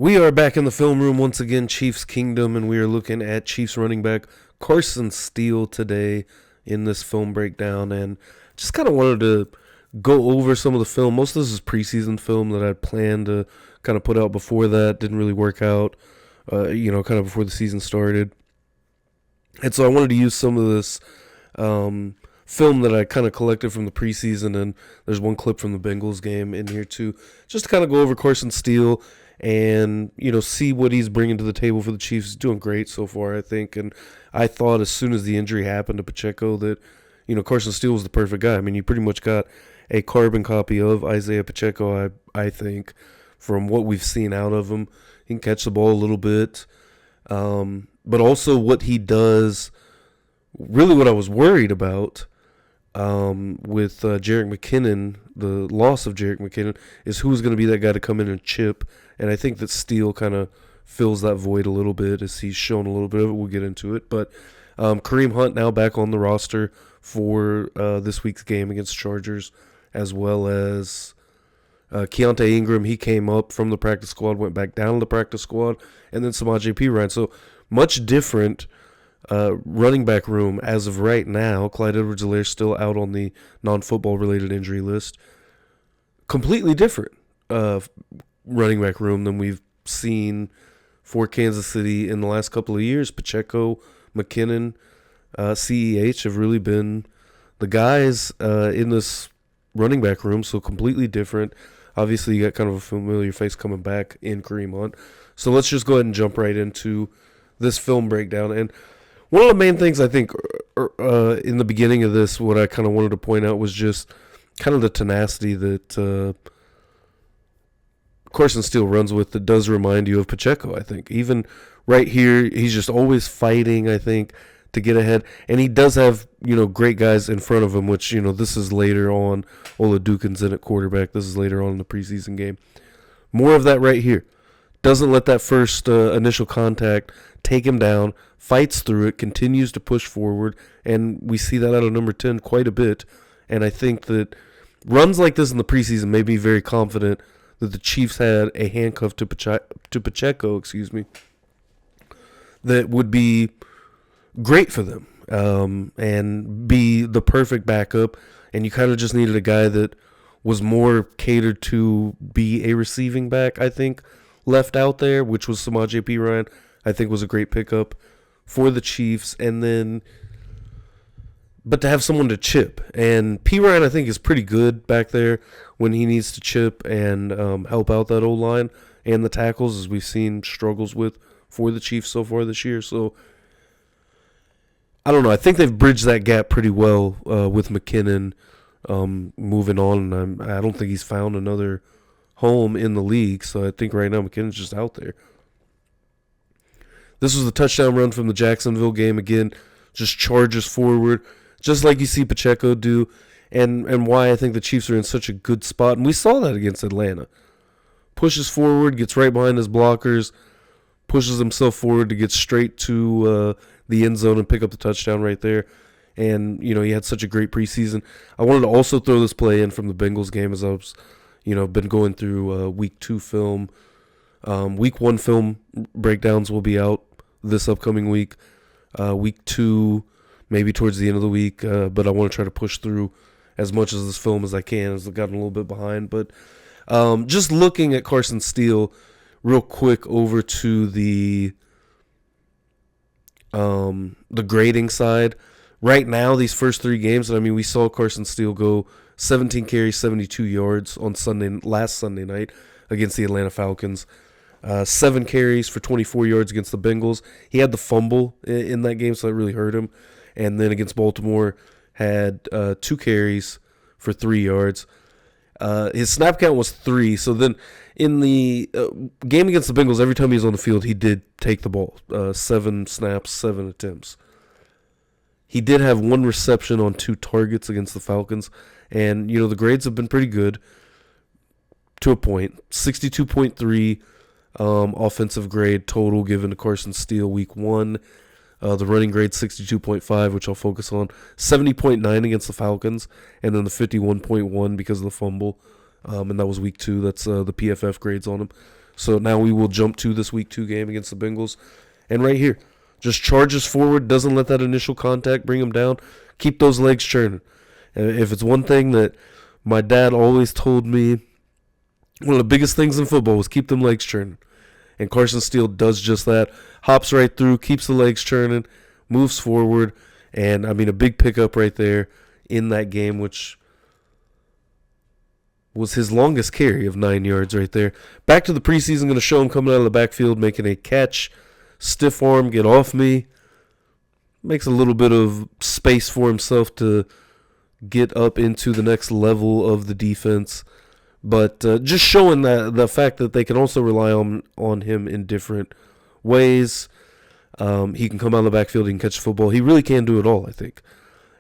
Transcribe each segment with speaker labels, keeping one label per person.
Speaker 1: We are back in the film room once again, Chiefs Kingdom, and we are looking at Chiefs running back Carson Steele today in this film breakdown. And just kind of wanted to go over some of the film. Most of this is preseason film that I planned to kind of put out before that. Didn't really work out, kind of before the season started. And so I wanted to use some of this film that I kind of collected from the preseason, and there's one clip from the Bengals game in here too, just to kind of go over Carson Steele and, see what he's bringing to the table for the Chiefs. He's doing great so far, I think. And I thought as soon as the injury happened to Pacheco that, Carson Steele was the perfect guy. I mean, you pretty much got a carbon copy of Isaiah Pacheco, I think, from what we've seen out of him. He can catch the ball a little bit. But also what he does, really what I was worried about with Jerick McKinnon, the loss of Jerick McKinnon, is who's going to be that guy to come in and chip. And I think that Steele kind of fills that void a little bit, as he's shown a little bit of it. We'll get into it. But Kareem Hunt now back on the roster for this week's game against Chargers, as well as Keontae Ingram. He came up from the practice squad, went back down to the practice squad, and then Samaje Perine. So much different running back room as of right now. Clyde Edwards-Helaire still out on the non-football related injury list. Completely different running back room than we've seen for Kansas City in the last couple of years. Pacheco, McKinnon, CEH have really been the guys in this running back room, so completely different. Obviously, you got kind of a familiar face coming back in Kareem Hunt. So let's just go ahead and jump right into this film breakdown. And one of the main things I think in the beginning of this, what I kind of wanted to point out was just kind of the tenacity that Carson Steele runs with, that does remind you of Pacheco, I think. Even right here, he's just always fighting, I think, to get ahead. And he does have, great guys in front of him, which, this is later on. Ola Dukin's in at quarterback. This is later on in the preseason game. More of that right here. Doesn't let that first initial contact take him down, fights through it, continues to push forward, and we see that out of number 10 quite a bit. And I think that runs like this in the preseason made me very confident that the Chiefs had a handcuff to Pacheco, that would be great for them and be the perfect backup. And you kind of just needed a guy that was more catered to be a receiving back, I think, left out there, which was Samaje Perine. I think was a great pickup for the Chiefs. And then, but to have someone to chip. And Perine, I think, is pretty good back there when he needs to chip and help out that O-line and the tackles, as we've seen struggles with for the Chiefs so far this year. So, I don't know. I think they've bridged that gap pretty well with McKinnon moving on. And I don't think he's found another home in the league. So I think right now McKinnon's just out there. This was the touchdown run from the Jacksonville game. Again, just charges forward, just like you see Pacheco do, and why I think the Chiefs are in such a good spot. And we saw that against Atlanta. Pushes forward, gets right behind his blockers, pushes himself forward to get straight to the end zone and pick up the touchdown right there. And, he had such a great preseason. I wanted to also throw this play in from the Bengals game, as I was, been going through week 2 film. Week 1 film breakdowns will be out this upcoming week. Week 2, maybe towards the end of the week, but I want to try to push through as much of this film as I can, as I've gotten a little bit behind. But just looking at Carson Steele real quick over to the grading side. Right now, these first 3 games, we saw Carson Steele go 17 carries, 72 yards on last Sunday night against the Atlanta Falcons. 7 carries for 24 yards against the Bengals. He had the fumble in that game, so that really hurt him. And then against Baltimore, had 2 carries for 3 yards. His snap count was 3. So then in the game against the Bengals, every time he was on the field, he did take the ball. 7 snaps, 7 attempts. He did have 1 reception on 2 targets against the Falcons. And, the grades have been pretty good to a point. 62.3 offensive grade total given to Carson Steele week 1. The running grade 62.5, which I'll focus on. 70.9 against the Falcons, and then the 51.1 because of the fumble. And that was week 2. That's the PFF grades on him. So now we will jump to this week 2 game against the Bengals. And right here, just charges forward, doesn't let that initial contact bring him down. Keep those legs churning. And if it's one thing that my dad always told me, one of the biggest things in football was keep them legs churning. And Carson Steele does just that. Hops right through, keeps the legs churning, moves forward. And, I mean, a big pickup right there in that game, which was his longest carry of 9 yards right there. Back to the preseason, going to show him coming out of the backfield, making a catch. Stiff arm, get off me. Makes a little bit of space for himself to get up into the next level of the defense. But just showing that the fact that they can also rely on him in different ways. He can come out of the backfield, he can catch the football. He really can do it all, I think.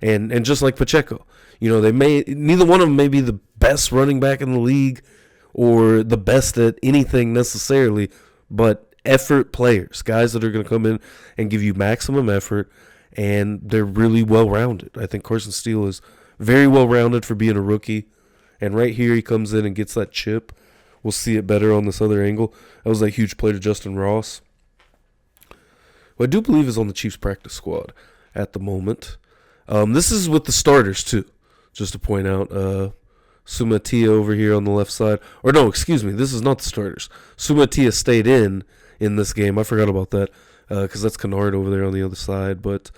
Speaker 1: And just like Pacheco, neither one of them may be the best running back in the league or the best at anything necessarily, but effort players, guys that are going to come in and give you maximum effort, and they're really well-rounded. I think Carson Steele is very well-rounded for being a rookie. And right here he comes in and gets that chip. We'll see it better on this other angle. That was a huge play to Justin Ross, who I do believe is on the Chiefs practice squad at the moment. This is with the starters too, just to point out. Sumatia over here on the left side. Or no, excuse me, this is not the starters. Sumatia stayed in this game. I forgot about that because that's Kennard over there on the other side. But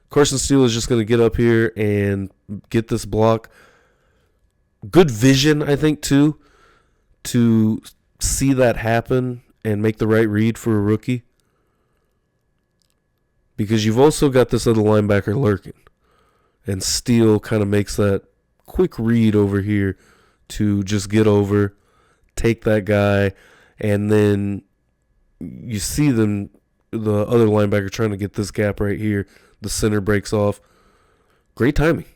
Speaker 1: Carson Steele is just going to get up here and get this block. Good vision, I think, too, to see that happen and make the right read for a rookie. Because you've also got this other linebacker lurking. And Steele kind of makes that quick read over here to just get over, take that guy, and then you see the other linebacker trying to get this gap right here. The center breaks off. Great timing.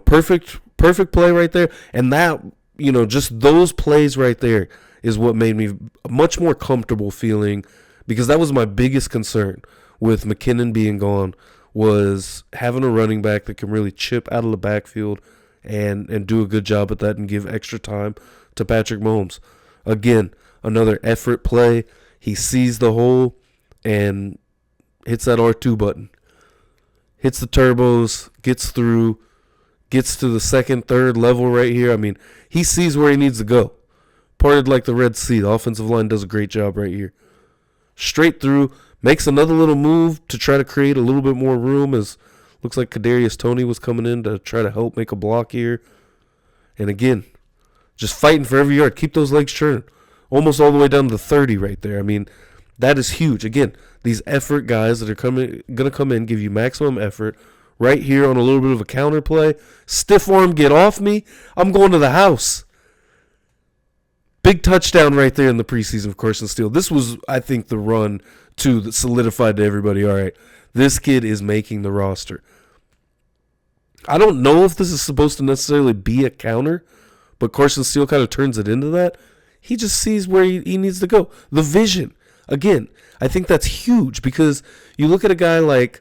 Speaker 1: Perfect play right there. And that, just those plays right there is what made me much more comfortable feeling, because that was my biggest concern with McKinnon being gone, was having a running back that can really chip out of the backfield and do a good job at that and give extra time to Patrick Mahomes. Again, another effort play. He sees the hole and hits that R2 button. Hits the turbos, gets through, gets to the second, third level right here. I mean, he sees where he needs to go. Parted like the Red Sea. The offensive line does a great job right here. Straight through, makes another little move to try to create a little bit more room, as looks like Kadarius Toney was coming in to try to help make a block here. And again, just fighting for every yard. Keep those legs churning. Almost all the way down to 30 right there. I mean, that is huge. Again, these effort guys that are going to come in, give you maximum effort. Right here on a little bit of a counter play. Stiff arm, get off me. I'm going to the house. Big touchdown right there in the preseason of Carson Steele. This was, I think, the run, too, that solidified to everybody, all right, this kid is making the roster. I don't know if this is supposed to necessarily be a counter, but Carson Steele kind of turns it into that. He just sees where he needs to go. The vision. Again, I think that's huge, because you look at a guy like,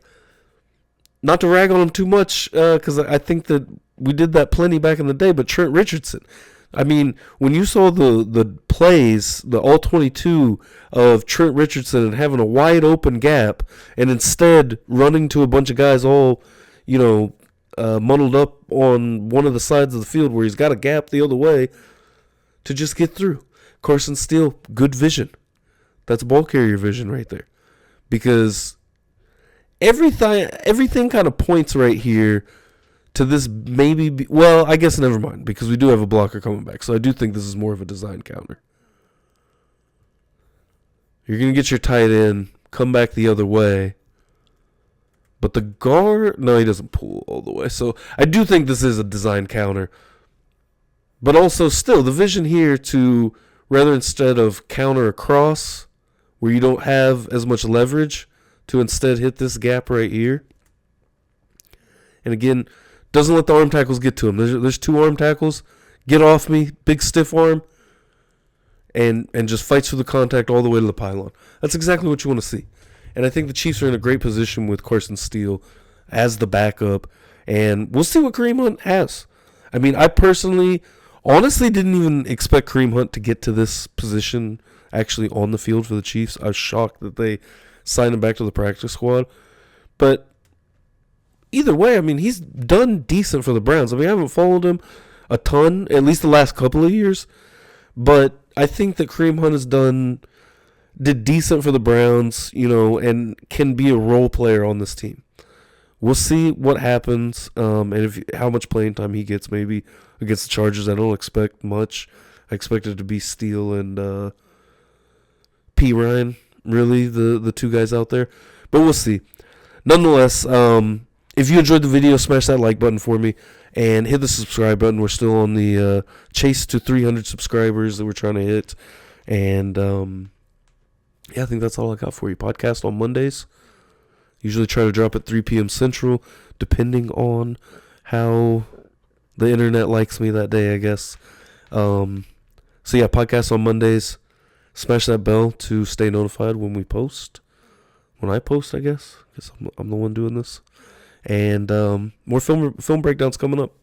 Speaker 1: not to rag on him too much, because I think that we did that plenty back in the day, but Trent Richardson. I mean, when you saw the plays, the all-22 of Trent Richardson and having a wide open gap, and instead running to a bunch of guys all, muddled up on one of the sides of the field where he's got a gap the other way to just get through. Carson Steele, good vision. That's ball carrier vision right there. Because everything kind of points right here to this maybe I guess never mind, because we do have a blocker coming back. So I do think this is more of a design counter. You're going to get your tight end, come back the other way. But the guard, no, he doesn't pull all the way. So I do think this is a design counter. But also still, the vision here to, rather instead of counter across, where you don't have as much leverage, to instead hit this gap right here. And again, doesn't let the arm tackles get to him. There's two arm tackles. Get off me, big stiff arm, and just fights through the contact all the way to the pylon. That's exactly what you want to see. And I think the Chiefs are in a great position with Carson Steele as the backup. And we'll see what Kareem Hunt has. I mean, I personally honestly didn't even expect Kareem Hunt to get to this position actually on the field for the Chiefs. I was shocked that they signed him back to the practice squad. But either way, I mean, he's done decent for the Browns. I mean, I haven't followed him a ton, at least the last couple of years. But I think that Kareem Hunt did decent for the Browns, and can be a role player on this team. We'll see what happens, and how much playing time he gets. Maybe against the Chargers, I don't expect much. I expect it to be Steele and P. Ryan, really, the two guys out there. But we'll see. Nonetheless, if you enjoyed the video, smash that like button for me and hit the subscribe button. We're still on the chase to 300 subscribers that we're trying to hit. And I think that's all I got for you. Podcast on Mondays. Usually try to drop at 3 p.m. Central, depending on how the internet likes me that day, I guess. Podcast on Mondays. Smash that bell to stay notified when we post. When I post, I guess. I'm the one doing this. And more film breakdowns coming up.